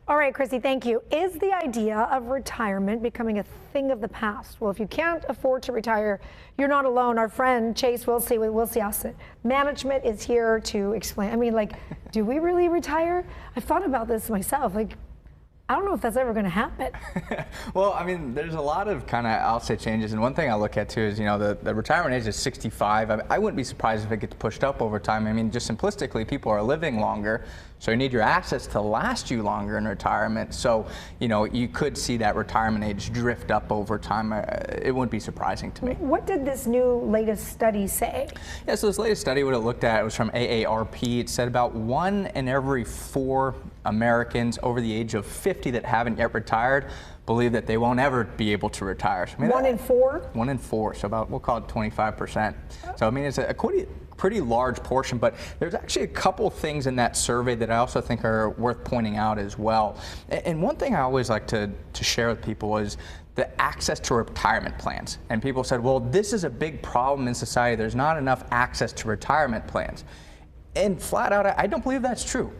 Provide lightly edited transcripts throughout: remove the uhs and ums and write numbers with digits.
All right, Chrissy, thank you. Is the idea of retirement becoming a thing of the past? Well, if you can't afford to retire, you're not alone. Our friend Chase Wilsey with Wilsey Asset Management is here to explain. I mean, like, do we really retire? I've thought about this myself. Like, I don't know if that's ever going to happen. Well, I mean, there's a lot of kind of, I'll say, changes. And one thing I look at too is, you know, the retirement age is 65. I wouldn't be surprised if it gets pushed up over time. I mean, just simplistically, people are living longer. So you need your assets to last you longer in retirement. So, you know, you could see that retirement age drift up over time. It wouldn't be surprising to me. What did this new latest study say? Yeah, so this latest study, what it looked at, it was from AARP. It said about 1 in every 4 Americans over the age of 50 that haven't yet retired believe that they won't ever be able to retire. So, I mean, 1 in 4? 1 in 4, so about, we'll call it 25%. So, I mean, it's a pretty large portion, but there's actually a couple things in that survey that I also think are worth pointing out as well. And one thing I always like to share with people is the access to retirement plans. And people said, well, this is a big problem in society. There's not enough access to retirement plans. And flat out, I don't believe that's true.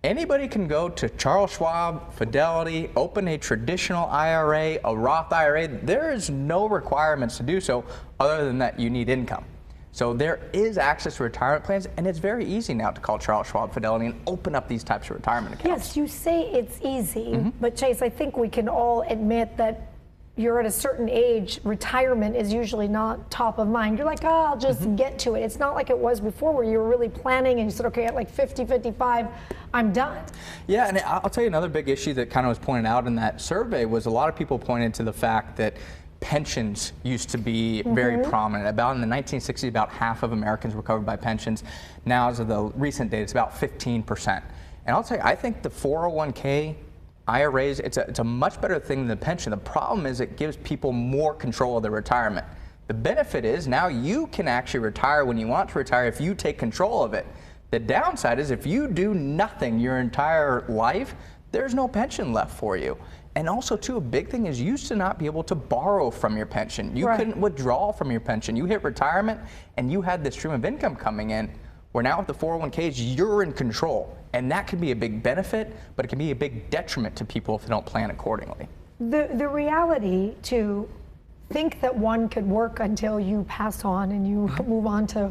Anybody can go to Charles Schwab, Fidelity, open a traditional IRA, a Roth IRA. There is no requirements to do so other than that you need income. So there is access to retirement plans, and it's very easy now to call Charles Schwab, Fidelity, and open up these types of retirement accounts. Yes, you say it's easy, but Chase, I think we can all admit that you're at a certain age, retirement is usually not top of mind. You're like, oh, I'll just get to it. It's not like it was before where you were really planning and you said, okay, at like 50, 55, I'm done. Yeah, and I'll tell you another big issue that kind of was pointed out in that survey was a lot of people pointed to the fact that pensions used to be very prominent. About in the 1960s, about half of Americans were covered by pensions. Now, as of the recent data, it's about 15%. And I'll tell you, I think the 401k IRAs, it's a much better thing than the pension. The problem is it gives people more control of their retirement. The benefit is now you can actually retire when you want to retire if you take control of it. The downside is if you do nothing your entire life, there's no pension left for you. And also, too, a big thing is you used to not be able to borrow from your pension. You couldn't withdraw from your pension. You hit retirement and you had this stream of income coming in, where now with the 401ks, you're in control. And that can be a big benefit, but it can be a big detriment to people if they don't plan accordingly. The reality to think that one could work until you pass on and you move on to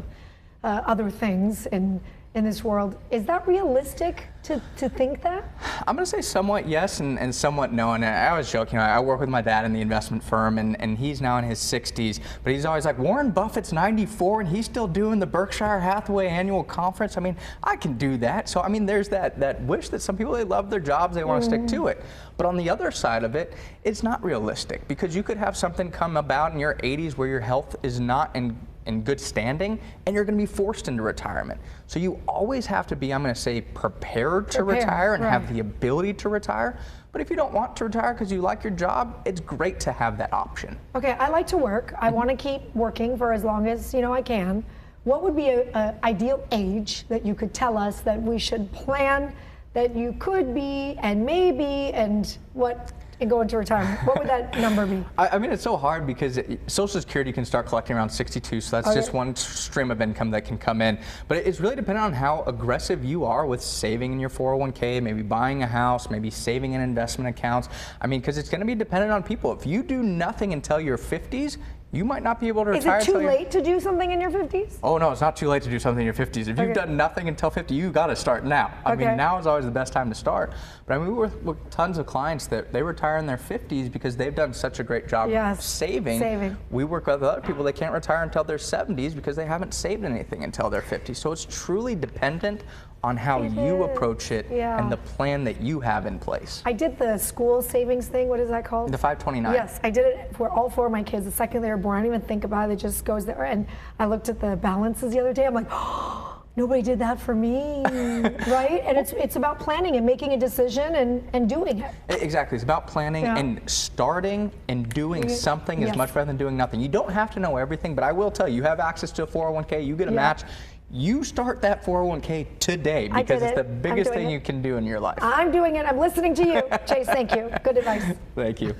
other things in this world, is that realistic to think that? I'm going to say somewhat yes and somewhat no. And I was joking. I work with my dad in the investment firm, and he's now in his 60s. But he's always like, Warren Buffett's 94, and he's still doing the Berkshire Hathaway annual conference. I mean, I can do that. So, I mean, there's that wish that some people, they love their jobs, they want to stick to it. But on the other side of it, it's not realistic, because you could have something come about in your 80s where your health is not in good standing, and you're going to be forced into retirement. So you always have to be, I'm going to say, prepared to retire and have the ability to retire. But if you don't want to retire because you like your job, it's great to have that option. Okay, I like to work. I want to keep working for as long as I can. What would be an ideal age that you could tell us that we should plan that you could be and maybe and go into retirement? What would that number be? I mean, it's so hard because Social Security can start collecting around 62, so that's just one stream of income that can come in. But it's really dependent on how aggressive you are with saving in your 401k, maybe buying a house, maybe saving in investment accounts. I mean, because it's going to be dependent on people. If you do nothing until your 50s, you might not be able to retire. Is it too late to do something in your 50s? Oh, no, it's not too late to do something in your 50s. If you've done nothing until 50, you got to start now. I mean, now is always the best time to start. But I mean, we work with tons of clients that they retire in their 50s because they've done such a great job saving. We work with other people that can't retire until their 70s because they haven't saved anything until their 50s. So it's truly dependent on how you approach it and the plan that you have in place. I did the school savings thing. What is that called? The 529. Yes, I did it for all 4 of my kids. The second they were born, I didn't even think about it. It just goes there. And I looked at the balances the other day. I'm like, oh, nobody did that for me, right? And it's about planning and making a decision and doing it. Exactly. It's about planning and starting and doing something is much better than doing nothing. You don't have to know everything, but I will tell you, you have access to a 401k, you get a match. You start that 401k today because it's the biggest thing you can do in your life. I'm doing it. I'm listening to you. Chase, thank you. Good advice. Thank you.